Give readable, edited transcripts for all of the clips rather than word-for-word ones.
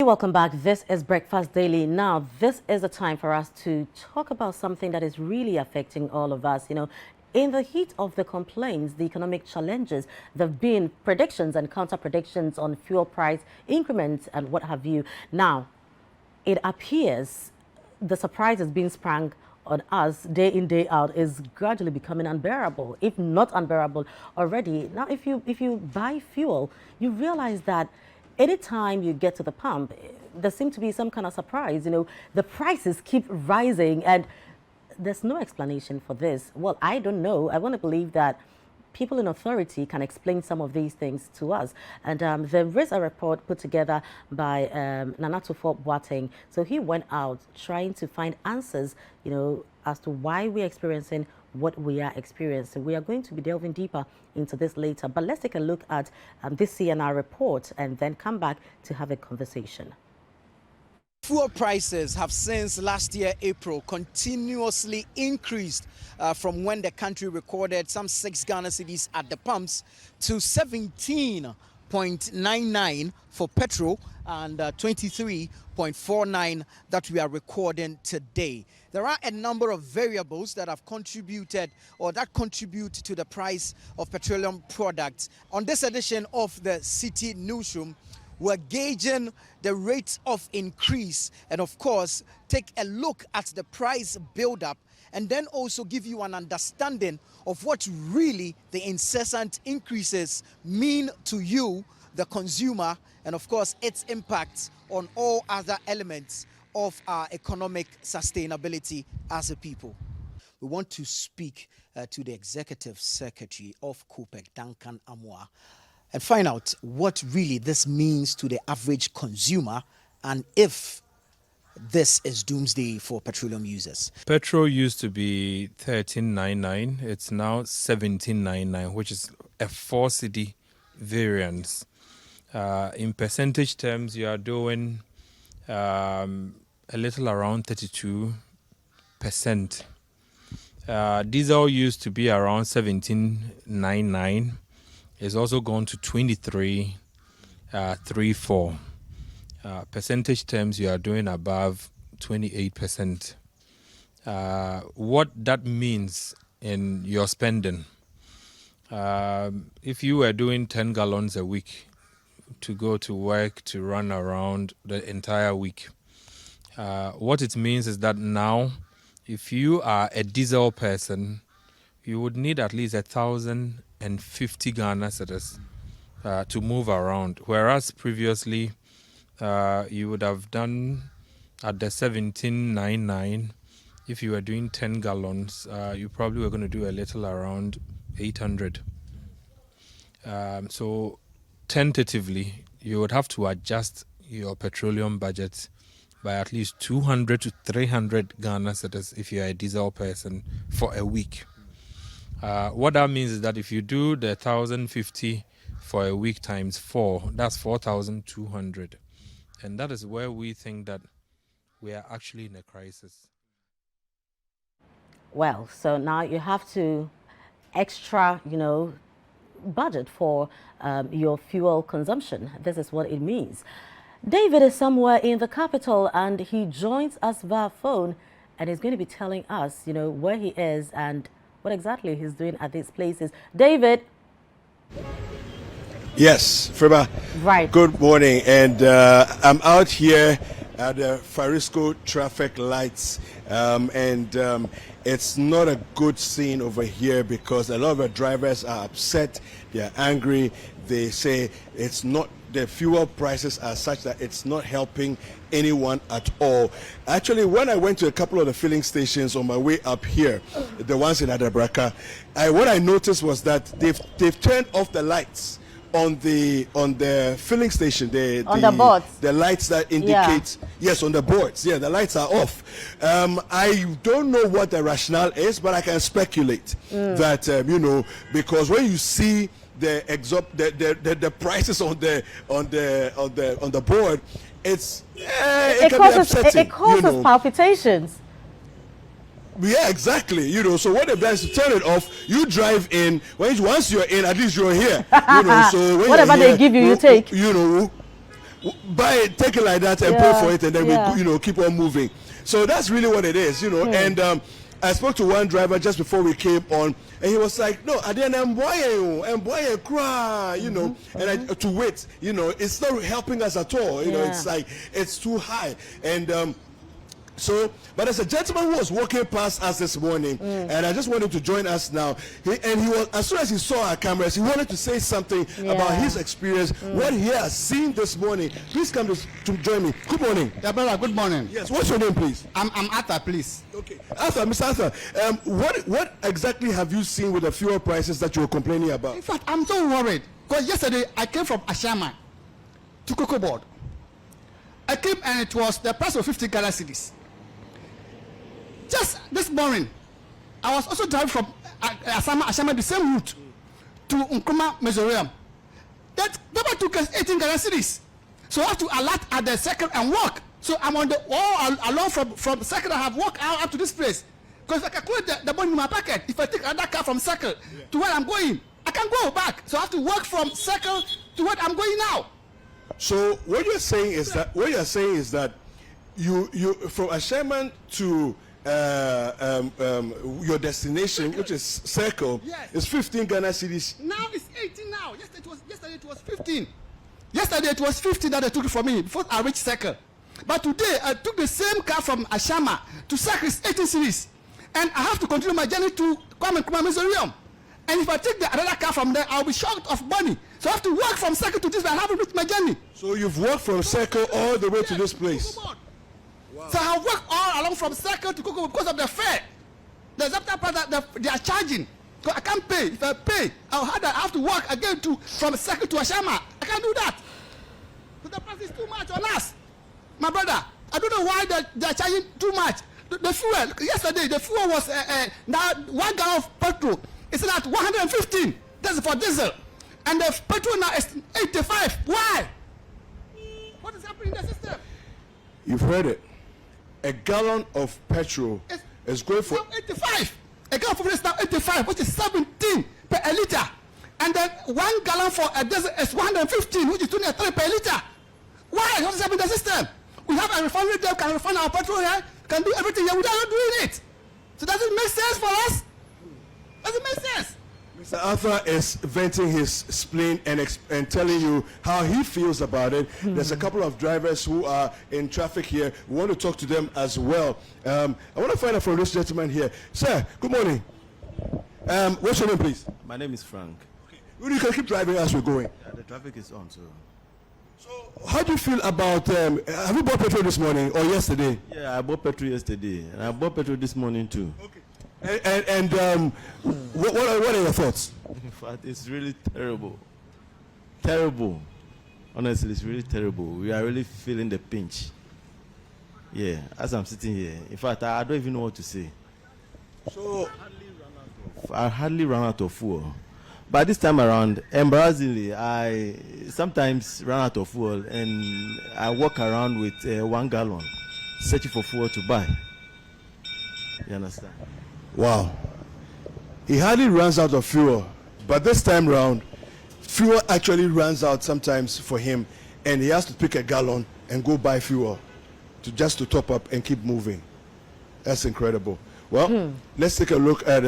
welcome back. This is Breakfast Daily. Now, this is the time for us to talk about something that is really affecting all of us. In the heat of the complaints, the economic challenges, there have been predictions and counter-predictions on fuel price increments and what have you. Now, it appears the surprise is being sprung on us day in, day out is gradually becoming unbearable, if not unbearable already. Now, if you buy fuel, you realize that anytime you get to the pump, there seems to be some kind of surprise. The prices keep rising and there's no explanation for this. Well, I don't know. I want to believe that people in authority can explain some of these things to us. And there is a report put together by Nanatufo Boateng. So he went out trying to find answers, as to why we're experiencing what we are experiencing. We are going to be delving deeper into this later. But let's take a look at this CNR report and then come back to have a conversation. Fuel prices have since last year, April, continuously increased from when the country recorded some 6 Ghana cedis at the pumps to 17.99 for petrol and 23.49 that we are recording today. There are a number of variables that have contributed or that contribute to the price of petroleum products. On this edition of the Citi Newsroom, we're gauging the rate of increase and, of course, take a look at the price build-up and then also give you an understanding of what really the incessant increases mean to you, the consumer, and, of course, its impact on all other elements of our economic sustainability as a people. We want to speak to the Executive Secretary of COPEC, Duncan Amoah, and find out what really this means to the average consumer and if this is doomsday for petroleum users. Petrol used to be 13.99. It's now 17.99, which is a 4 cedi variance. In percentage terms, you are doing a little around 32%. Diesel used to be around 17.99. It's also gone to 23.34. Percentage terms, you are doing above 28%. What that means in your spending, if you were doing 10 gallons a week to go to work, to run around the entire week, what it means is that now, if you are a diesel person, you would need at least 1,050 Ghana cedis to move around. Whereas previously, you would have done at the 17.99. If you were doing 10 gallons, you probably were going to do a little around 800. So tentatively, you would have to adjust your petroleum budget by at least 200 to 300 Ghana cedis if you are a diesel person for a week. What that means is that if you do the 1,050 for a week times 4, that's 4,200. And that is where we think that we are actually in a crisis. Well, so now you have to extra, budget for your fuel consumption. This is what it means. David is somewhere in the capital and he joins us via phone and he's going to be telling us, where he is and what exactly he's doing at these places. David. Yes, Freba. Right. Good morning. And I'm out here at the Farisco traffic lights. It's not a good scene over here because a lot of the drivers are upset. They are angry. They say it's not, the fuel prices are such that it's not helping anyone at all. Actually, when I went to a couple of the filling stations on my way up here, the ones in Adabraka, what I noticed was that they've turned off the lights on the filling station. The boards, the lights that indicate, yes, on the boards, the lights are off. I don't know what the rationale is, but I can speculate that because when you see the prices on the board, it causes palpitations. Yeah, exactly. So what they've done is to turn it off. You drive in. Once you're in, at least you're here. So whatever they give you, you take. buy it, take it like that, and pay for it, and then we keep on moving. So that's really what it is, And I spoke to one driver just before we came on, and he was like, "No, I didn't cry, and to wait, it's not helping us at all. It's like it's too high." And but there's a gentleman who was walking past us this morning, and I just wanted to join us now. He was, as soon as he saw our cameras, he wanted to say something about his experience, what he has seen this morning. Please come to join me. Good morning. Yeah, brother, good morning. Yes, what's your name, please? I'm Arthur, please. Okay, Arthur, Mr. Arthur, what exactly have you seen with the fuel prices that you were complaining about? In fact, I'm so worried because yesterday I came from Ashama to Cocoa Board. I came and it was the price of 50 Ghana cedis. Just this morning, I was also driving from Ashama the same route to Nkrumah Mausoleum. That number took us 18 Ghana cedis. So I have to alert at the circle and walk. So I'm on the all along from circle. I have walked out up to this place. Because if I calculate the money in my pocket, if I take another car from circle to where I'm going, I can go back. So I have to walk from circle to where I'm going now. So what you're saying is that you from Ashama to your destination, which is circle, is 15 Ghana cedis. Now it's 18 now. Yesterday it was 15. Yesterday it was 15 that they took it from me before I reached circle. But today I took the same car from Ashama to circle, 18 cedis. And I have to continue my journey to come and Nkrumah Mausoleum. And if I take another car from there, I'll be short of money. So I have to walk from circle to this, but I haven't reached my journey. So you've walked from circle all the way to this place. Wow. So I walk all along from circle to Cocoa because of the fare. The Zapta part that they are charging. So I can't pay. If I pay, I have to walk again from circle to Ashama. I can't do that. But the price is too much on us. My brother, I don't know why they are charging too much. The fuel, yesterday, the fuel was now 1 gallon of petrol. It's at 115. That's for diesel. And the petrol now is 85. Why? What is happening in the system? You've heard it. A gallon of petrol is going for 85. A gallon of petrol is now 85, which is 17 per liter. And then 1 gallon for a diesel is 115, which is 23 per liter. Why? What is happening in the system? We have a refinery there, can refine our petrol here, can do everything here without doing it. So does it make sense for us? Does it make sense? Mr. Arthur is venting his spleen and telling you how he feels about it. There's a couple of drivers who are in traffic here. We want to talk to them as well. I want to find out from this gentleman here. Sir, good morning. What's your name, please? My name is Frank. Okay. You can keep driving as we're going. Yeah, the traffic is on, so how do you feel about, have you bought petrol this morning or yesterday? yeah, I bought petrol yesterday, and I bought petrol this morning too. Okay. And what are your thoughts? In fact, it's really terrible. Terrible. Honestly, it's really terrible. We are really feeling the pinch. Yeah, as I'm sitting here. In fact, I don't even know what to say. So I hardly run out of fuel. But this time around, embarrassingly, I sometimes run out of fuel and I walk around with 1 gallon, searching for fuel to buy. You understand? wow. He hardly runs out of fuel, but this time round, fuel actually runs out sometimes for him, and he has to pick a gallon and go buy fuel just to top up and keep moving. That's incredible. Well, let's take a look at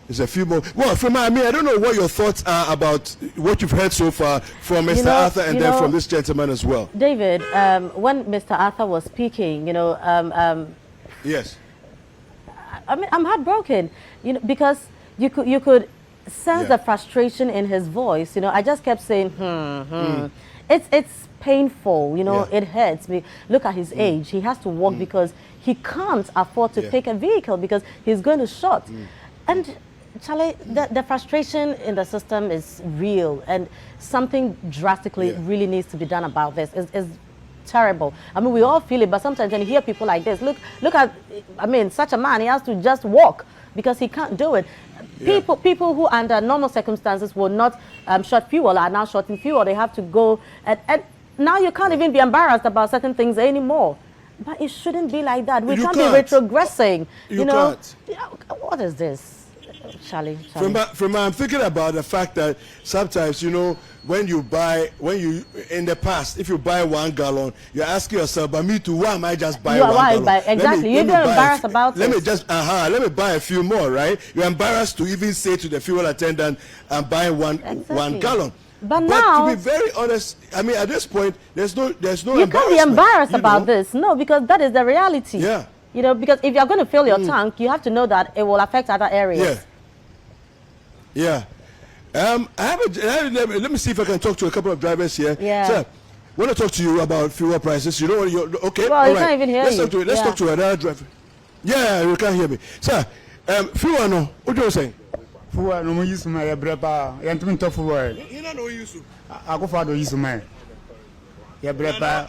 there's a few more. Well, from I don't know what your thoughts are about what you've heard so far from Mr. Arthur and then from this gentleman as well. David, when Mr. Arthur was speaking, Yes. I mean, I'm heartbroken, because you could sense the frustration in his voice. I just kept saying, It's painful, it hurts me. Look at his age. He has to walk because he can't afford to pick a vehicle because he's going to short. And Charlie, the frustration in the system is real, and something drastically really needs to be done about this. It's terrible. I mean, we all feel it, but sometimes when you hear people like this, look at, such a man, he has to just walk because he can't do it. People who under normal circumstances will not short fuel are now shorting fuel. They have to go, and now you can't even be embarrassed about certain things anymore. But it shouldn't be like that. We can't be retrogressing. You can't. What is this? Charlie. From I'm thinking about the fact that sometimes, when you in the past, if you buy 1 gallon, you're asking yourself, but me too, why am I just buying 1 gallon? Exactly. You're embarrassed about it. Let me just, let me buy a few more, right? You're embarrassed to even say to the fuel attendant, I'm buying one gallon. But now, to be very honest, I mean, at this point, there's no you can't be embarrassed about this. No, because that is the reality. Yeah. You know, because if you're going to fill your tank, you have to know that it will affect other areas. Yeah. Let me see if I can talk to a couple of drivers here. Yeah. Sir, I want to talk to you about fuel prices. You know what? Okay. Well, you can't even hear Let's you. talk to another driver. Yeah, you can't hear me. Sir, fuel no. What do you say? Fuwa no mo yisu ma ya brepa ya ntumi to fuwa You know yisu. Akofa do yisu ma ya brepa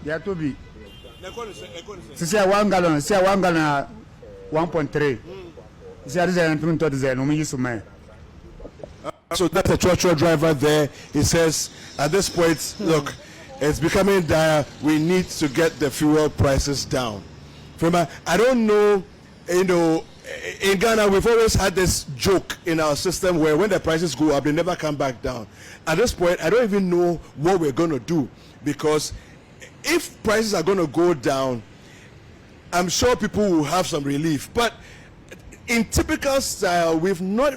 ya tobi sisi ya 1 gallon 1.3 sisi ya dizel ntumi to dizel no mo yisu ma. So that's a tractor driver there. He says at this point, look, it's becoming dire. We need to get the fuel prices down. I don't know, you know, in Ghana, we've always had this joke in our system where when the prices go up, they never come back down. At this point, I don't even know what we're going to do, because if prices are going to go down, I'm sure people will have some relief. But in typical style, we've not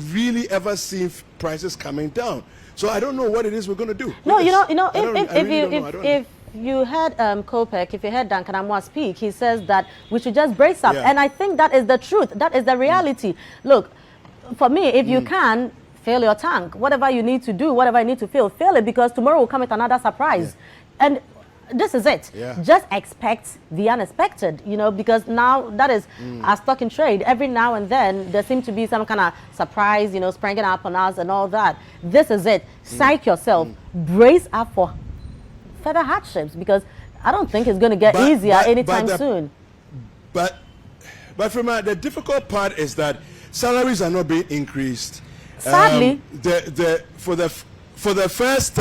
really ever seen prices coming down. So I don't know what it is we're going to do. No, if you heard Kopek, if you heard Duncan Amwa speak, he says that we should just brace up. And I think that is the truth. That is the reality. Look, for me, if you can, fill your tank. Whatever you need to do, whatever you need to fill it, because tomorrow will come with another surprise. And this is it. Just expect the unexpected, you know, because now that is our stock in trade. Every now and then, there seems to be some kind of surprise, you know, springing up on us and all that. This is it. Psych yourself. Brace up for further hardships, because I don't think it's going to get easier anytime soon. But from the difficult part is that salaries are not being increased. Sadly, for the first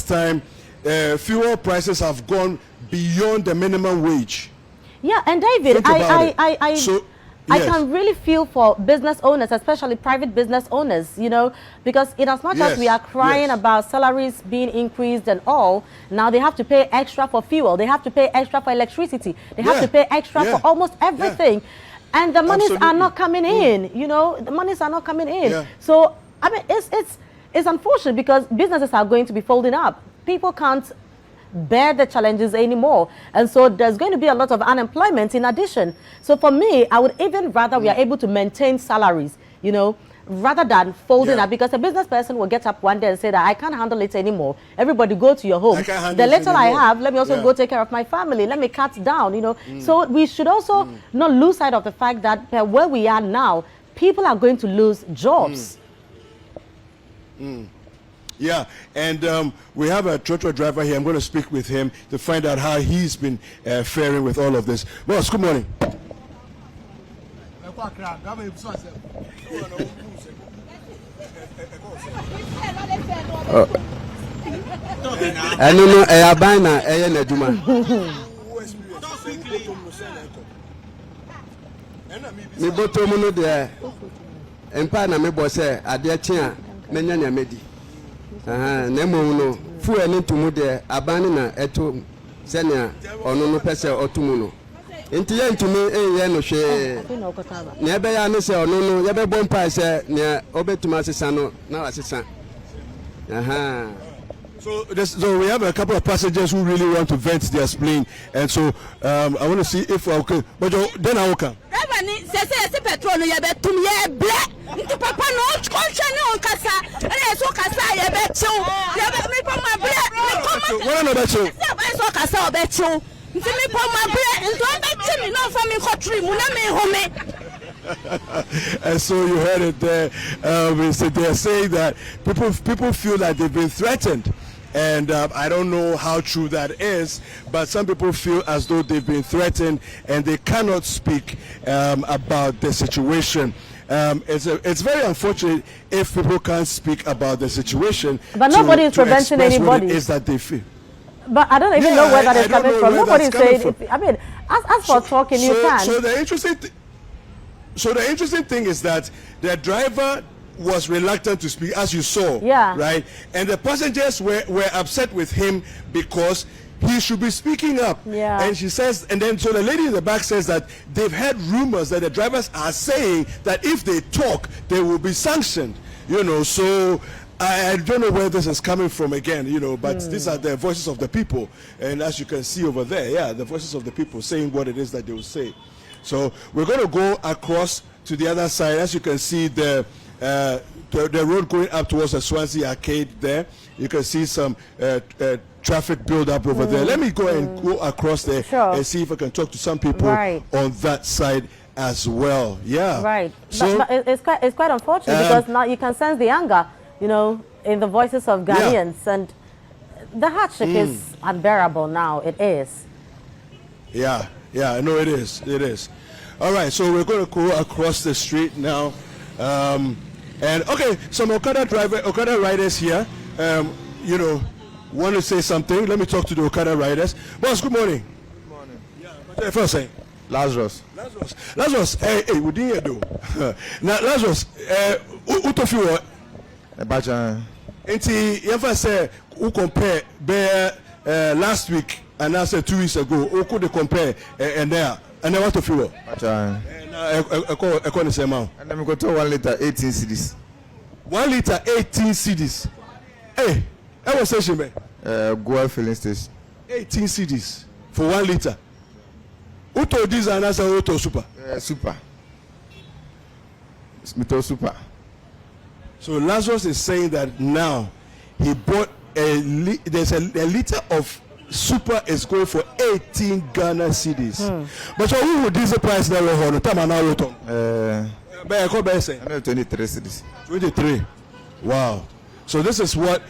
time, fuel prices have gone beyond the minimum wage. Yeah, and David, I can really feel for business owners, especially private business owners, you know, because in as much as we are crying about salaries being increased and all, now they have to pay extra for fuel, they have to pay extra for electricity, they have to pay extra for almost everything. And the monies are not coming in, you know, the monies are not coming in. So, I mean, it's unfortunate, because businesses are going to be folding up. People can't bear the challenges anymore, and so there's going to be a lot of unemployment in addition. So for me, I would even rather we are able to maintain salaries, you know, rather than folding up, because a business person will get up one day and say that I can't handle it anymore. Everybody go to your home. The little I have, let me also go take care of my family. Let me cut down, you know. So we should also not lose sight of the fact that where we are now, people are going to lose jobs. Yeah, and we have a tractor driver here. I'm going to speak with him to find out how he's been faring with all of this. Boss, good morning. Nemo no fu ene tumu de abane na eto senia ono no pese otumu no enti ye ntumi ye no hwe ne be ya no se ono no ye be bompa se ne obetuma asesa no na asesa So we have a couple of passengers who really want to vent their spleen, and so I want to see if okay. But then I will come. Petrol no yebetum ye ble nti papa no onche no kasa ene so kasa ye betu ye me pa ma ble what no betu se so kasa obetu nti me pa ma ble nti obeti mi no fa mi kotri mu na me home. And so you heard it there. They're saying that people feel that they've been threatened. And I don't know how true that is, but some people feel as though they've been threatened and they cannot speak about the situation. It's very unfortunate if people can't speak about the situation. But nobody is preventing anybody. What it is that they feel. But I don't even know where that is coming from. Nobody is saying. I mean, as for talking, you can. So the interesting thing is that the driver was reluctant to speak, as you saw. Yeah. Right? And the passengers were upset with him because he should be speaking up. Yeah. And she says, and then so the lady in the back says that they've heard rumors that the drivers are saying that if they talk, they will be sanctioned. You know, so I don't know where this is coming from again, you know, but these are the voices of the people. And as you can see over there, yeah, the voices of the people saying what it is that they will say. So we're going to go across to the other side. As you can see, the road going up towards the Swansea Arcade there. You can see some traffic build up over there. Let me go and go across there and see if I can talk to some people on that side as well. Yeah. Right. So but it's quite unfortunate because now you can sense the anger, you know, in the voices of Ghanaians, and the hardship is unbearable now. It is. Yeah. Yeah. No, it is. It is. All right. So we're going to go across the street now. And okay, some Okada riders here, you know, want to say something. Let me talk to the Okada riders. Boss, good morning. Good morning. Yeah, what's your first name? Lazarus. Lazarus, hey, we didn't do. Now, Lazarus, utofiwo. Bacha. Enti, you say, who compare last week and I said 2 weeks ago, who could compare and there, and then what of you? Bacha. I call the same amount. And then we go to 1 liter 18 cedis. 1 liter 18 cedis. Hey, I was saying, man. Goa filling station. 18 cedis for 1 liter. Uto diesel and answer Uto super. Super. Smito super. So Lazarus is saying that now he bought there's a liter of super is going for 18 Ghana cedis. But so who would diesel price now on the time and now Uto? 23 cedis. 23. Wow. So this is what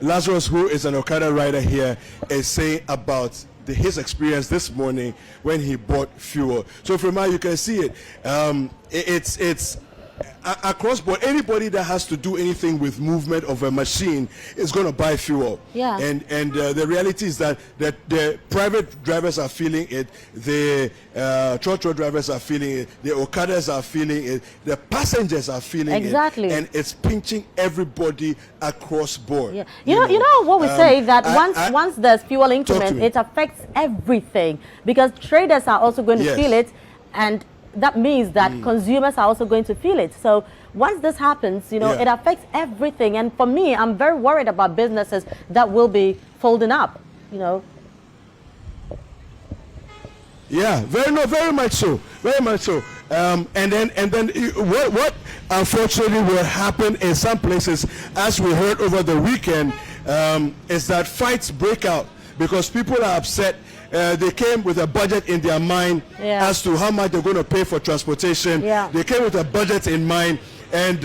Lazarus, who is an Okada rider here, is saying about his experience this morning when he bought fuel. So from now you can see it. It's across board. Anybody that has to do anything with movement of a machine is going to buy fuel. Yeah. And the reality is that the private drivers are feeling it, the trotro drivers are feeling it, the Okadas are feeling it, the passengers are feeling it. Exactly. And it's pinching everybody across board. Yeah. You know what we say, that once there's fuel increment, me. it affects everything, because traders are also going to feel it, and that means that consumers are also going to feel it. So once this happens, you know, it affects everything. And for me, I'm very worried about businesses that will be folding up, you know. Yeah, very much so, very much so. And then what unfortunately will happen in some places, as we heard over the weekend, is that fights break out because people are upset. They came with a budget in their mind as to how much they're going to pay for transportation. They came with a budget in mind. And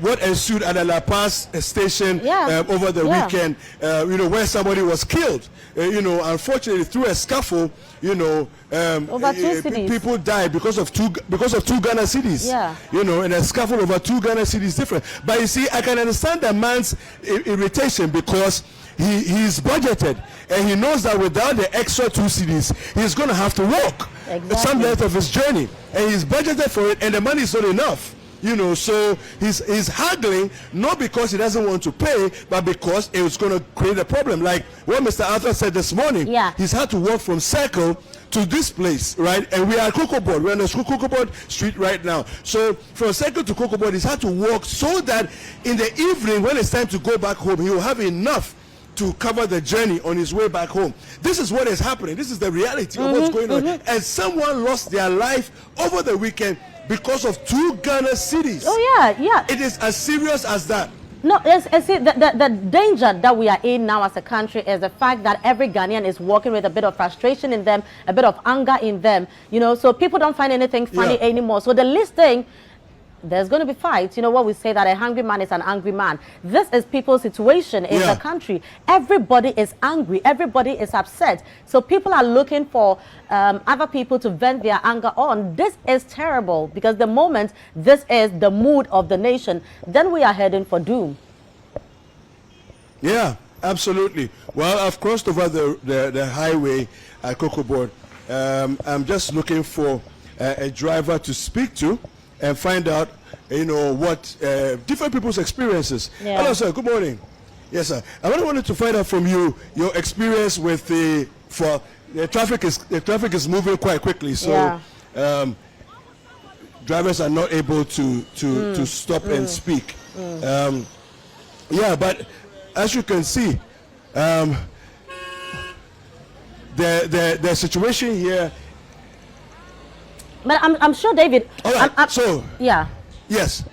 what ensued at the La Paz station over the weekend, you know, where somebody was killed, you know, unfortunately through a scuffle, you know, people died because of two Ghana cedis. Yeah. You know, and a scuffle over 2 Ghana cedis different. But you see, I can understand the man's irritation because he's budgeted and he knows that without the extra 2 cedis, he's going to have to walk some length of his journey, and he's budgeted for it, and the money is not enough. You know, so he's haggling, not because he doesn't want to pay, but because it's going to create a problem. Like what Mr. Arthur said this morning, he's had to walk from Circle to this place, right? And we are at Cocoa Board. We're on the Cocoa Board Street right now. So from Circle to Cocoa Board, he's had to walk so that in the evening, when it's time to go back home, he will have enough to cover the journey on his way back home. This is what is happening. This is the reality of what's going on. And someone lost their life over the weekend because of 2 Ghana cedis. Oh yeah. It is as serious as that. No, the danger that we are in now as a country is the fact that every Ghanaian is walking with a bit of frustration in them, a bit of anger in them, you know, so people don't find anything funny anymore. So the least thing, there's going to be fights. You know what we say, that a hungry man is an angry man. This is people's situation in the country. Everybody is angry. Everybody is upset. So people are looking for other people to vent their anger on. This is terrible, because the moment this is the mood of the nation, then we are heading for doom. Yeah, absolutely. Well, I've crossed over the highway at Cocoa Board. I'm just looking for a driver to speak to. and find out, what different people's experiences. Yeah. Hello, sir. Good morning. Yes, sir. I wanted to find out from you your experience with the traffic is moving quite quickly, so drivers are not able to stop and speak. But as you can see, the situation here. But I'm sure, David. All right. Yes.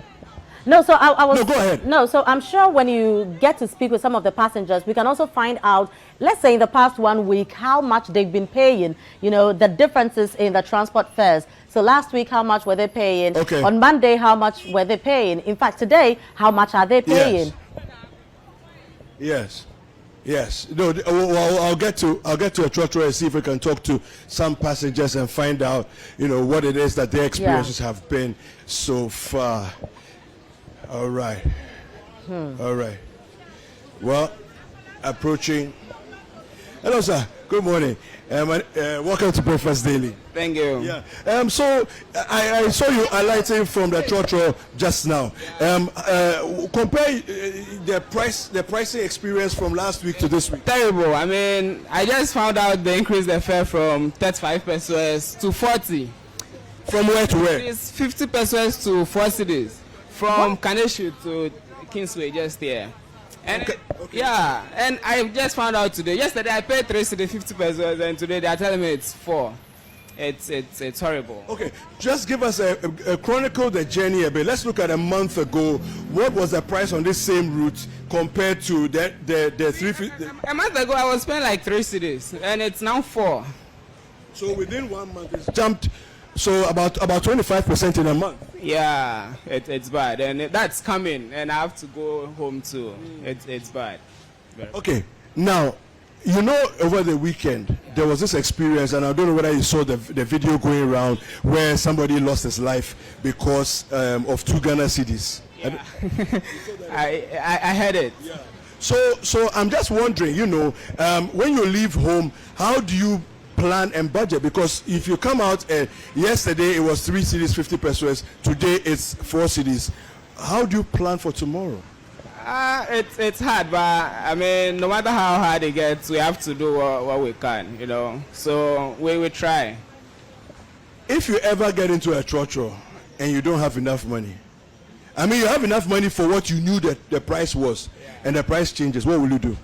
No, so I was. No, go ahead. No, so I'm sure when you get to speak with some of the passengers, we can also find out, let's say in the past 1 week, how much they've been paying, the differences in the transport fares. So last week, how much were they paying? Okay. On Monday, how much were they paying? In fact, today, how much are they paying? Yes. No, I'll get to a trotro and see if we can talk to some passengers and find out, what it is that their experiences have been so far. All right. All right. Well, approaching. Hello, sir. Good morning. Welcome to Breakfast Daily. Thank you. Yeah. So I saw you alighting from the trotro just now. Compare the pricing experience from last week to this week. Terrible. I mean, I just found out they increased the fare from 35 pesos to 40. From where to where? It's 50 pesos to 4 cedis. From Kaneshu to Kingsway, just here. And and I just found out today. Yesterday I paid 3 cedis 50 pesos, and today they are telling me it's 4. It's horrible. Okay, just give us a chronicle the journey a bit. Let's look at a month ago. What was the price on this same route compared to the 350? A month ago I was paying like 3 cedis, and it's now 4. So within 1 month it's jumped. So about 25% in a month. Yeah, it's bad, and that's coming, and I have to go home too. It's bad. Okay, now, over the weekend there was this experience, and I don't know whether you saw the video going around where somebody lost his life because of 2 Ghana cedis. Yeah. I heard it. Yeah. So I'm just wondering, when you leave home, how do you plan and budget? Because if you come out yesterday it was 3 cedis 50 pesos, today it's 4 cedis. How do you plan for tomorrow? It's hard, but I mean, no matter how hard it gets, we have to do what we can, so we try. If you ever get into a trotro and you don't have enough money, I mean you have enough money for what you knew that the price was, and the price changes, what will you do?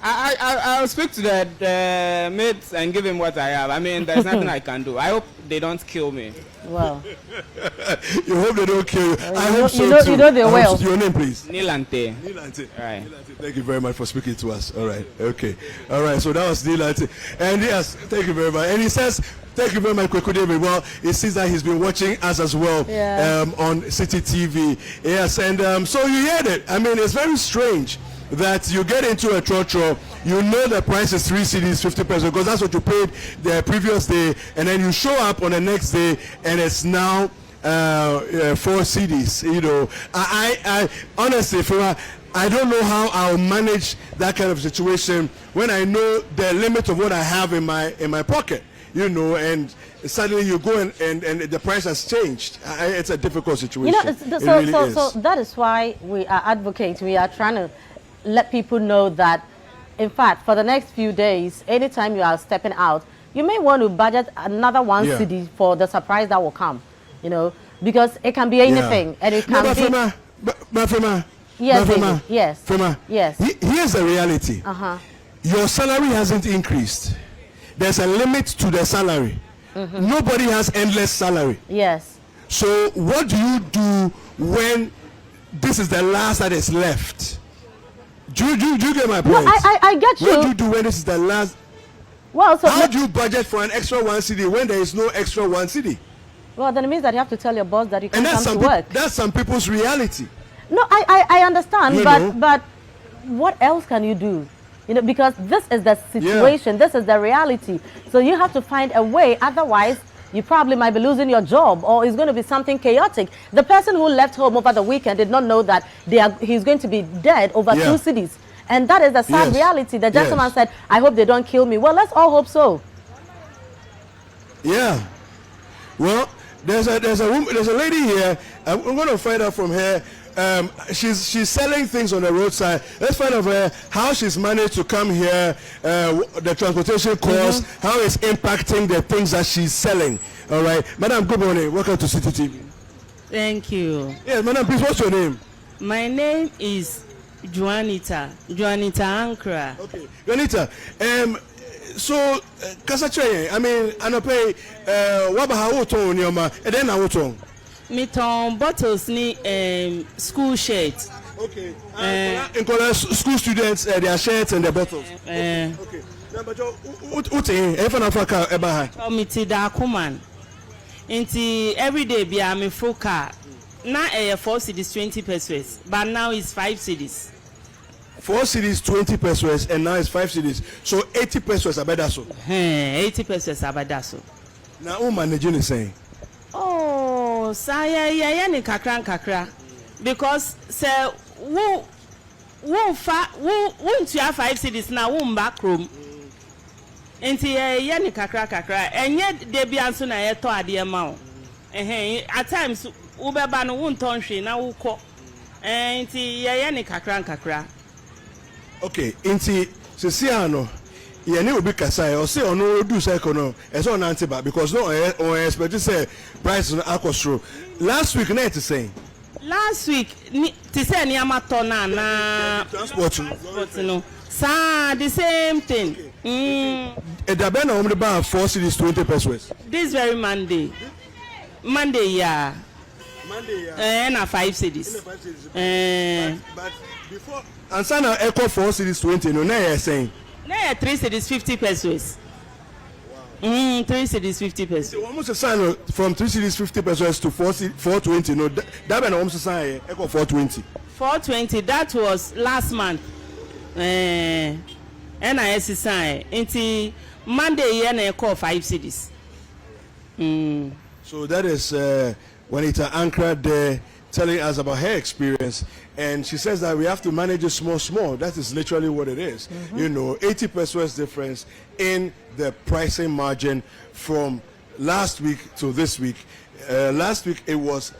I'll speak to the mates and give him what I have. I mean, there's nothing I can do. I hope they don't kill me. Wow. You hope they don't kill you. I hope so too. You know they will. Your name, please. Nilante. Right. Thank you very much for speaking to us. All right. Okay. All right. So that was Nilante. And yes, thank you very much. And he says, thank you very much, Kweku David. Well, it seems that he's been watching us as well on Citi TV. Yes, and so you heard it. I mean, it's very strange that you get into a trotro, you know the price is 3 cedis 50 pesos because that's what you paid the previous day, and then you show up on the next day and it's now 4 cedis. I honestly, I don't know how I'll manage that kind of situation when I know the limit of what I have in my pocket. And suddenly you go and the price has changed. It's a difficult situation. So that is why we are advocating. We are trying to let people know that, in fact, for the next few days, anytime you are stepping out, you may want to budget another 1 cedi for the surprise that will come, because it can be anything, and it can be. Yes. Here's the reality. Your salary hasn't increased. There's a limit to the salary. Nobody has endless salary. Yes. So what do you do when this is the last that is left? Do you get my point? No, I get you. What do you do when this is the last? Well, so how do you budget for an extra 1 cedi when there is no extra 1 cedi? Well, then it means that you have to tell your boss that you can't come to work. That's some people's reality. No, I understand, but what else can you do? Because this is the situation, this is the reality. So you have to find a way, otherwise you probably might be losing your job, or it's going to be something chaotic. The person who left home over the weekend did not know that he's going to be dead over 2 cedis. And that is the sad reality. The gentleman said, I hope they don't kill me. Well, let's all hope so. Yeah. Well, There's a lady here. I'm going to find out from her. She's selling things on the roadside. Let's find out from her how she's managed to come here, the transportation cost, how it's impacting the things that she's selling. All right, Madam, good morning. Welcome to Citi TV. Thank you. Yes, Madam, please, what's your name? My name is Juanita Ankra. Okay, Juanita. So, Kasache, I mean, I don't pay. What about how ton yoma? And then how ton? Me ton bottles ni school shirts. Okay. In college, school students, their shirts and their bottles. Okay. Now, but what if an Africa ever? Committee da kuman. Inti every day be a me full car. Now 4 cities 20 pesos, but now it's 5 cities. 4 cities 20 pesos and now it's 5 cities. So 80 pesos abadaso. 80 pesos abadaso. Now who managing is saying? Oh, saya ni kakra. Because say who into 5 cities now who back room. Inti ya ni kakra. And yet they be answer na yeto ade ma. At times ubeba no won ton hwe na wo kọ. Inti ya ni kakra. Okay, inti sesiano yene obi kasa o say ono do cycle no e so na antiba because no on expect to say price no akosro. Last week na it saying. Last week ti say ni amato na transport no. Sa the same thing. E da be na omde ba 4 cities 20 pesos. This very Monday, yeah. And 5 cities. But before Ansana Echo 4 cities 20, no, now you're saying? Now 3 cities 50 pesos. Wow. 3 cities 50 pesos. So almost a sign from 3 cities 50 pesos to 420. No, that been almost a sign Echo 420. 420, that was last month. And I sign until Monday, and Echo 5 cities. So that is when it's anchored there telling us about her experience, and she says that we have to manage it small. That is literally what it is. You know, 80 pesos difference in the pricing margin from last week to this week. Last week it was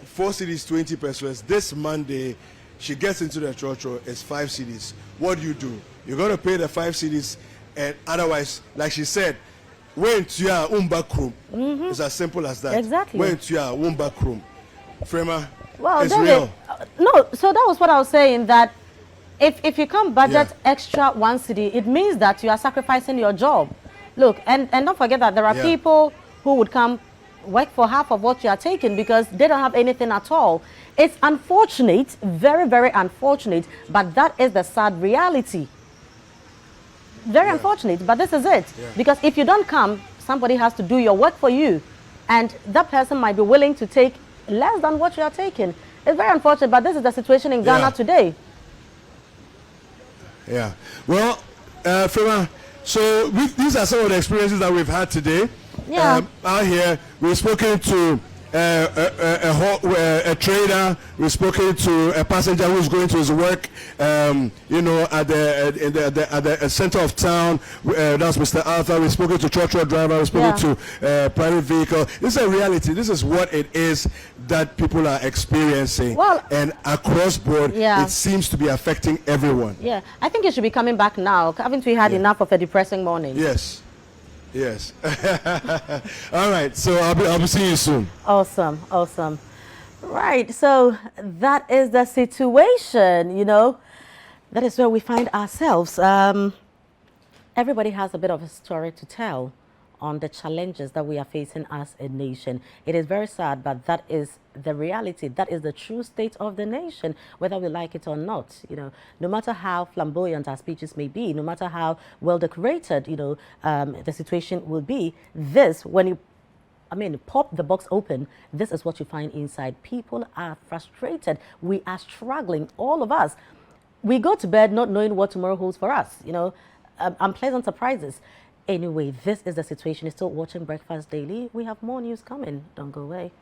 4 cities 20 pesos. This Monday she gets into the trotro, it's 5 cities. What do? You're going to pay the 5 cities, and otherwise, like she said, when to your back room. It's as simple as that. Exactly. When to your back room. Frema, well, it's David, real. No, so that was what I was saying, that if you can't budget extra 1 city, it means that you are sacrificing your job. Look, and don't forget that there are people who would come work for half of what you are taking because they don't have anything at all. It's unfortunate, very, very unfortunate, but that is the sad reality. Very unfortunate, but this is it. Because if you don't come, somebody has to do your work for you. And that person might be willing to take less than what you are taking. It's very unfortunate, but this is the situation in Ghana today. Yeah. Well, Frema, so these are some of the experiences that we've had today. Out here, we've spoken to a trader. We've spoken to a passenger who's going to his work. You know, at the center of town. That's Mr. Arthur. We've spoken to trotro driver. We've spoken to private vehicle. This is a reality. This is what it is that people are experiencing. Well, and across board, it seems to be affecting everyone. Yeah, I think you should be coming back now. Haven't we had enough of a depressing morning? Yes. Yes. All right. So I'll be seeing you soon. Awesome. Right. So that is the situation, you know. That is where we find ourselves. Everybody has a bit of a story to tell on the challenges that we are facing as a nation. It is very sad, but that is the reality. That is the true state of the nation, whether we like it or not. You know, no matter how flamboyant our speeches may be, no matter how well decorated, you know, the situation will be, this, when you, pop the box open, this is what you find inside. People are frustrated. We are struggling, all of us. We go to bed not knowing what tomorrow holds for us, you know, unpleasant surprises. Anyway, this is the situation. You're still watching Breakfast Daily. We have more news coming. Don't go away.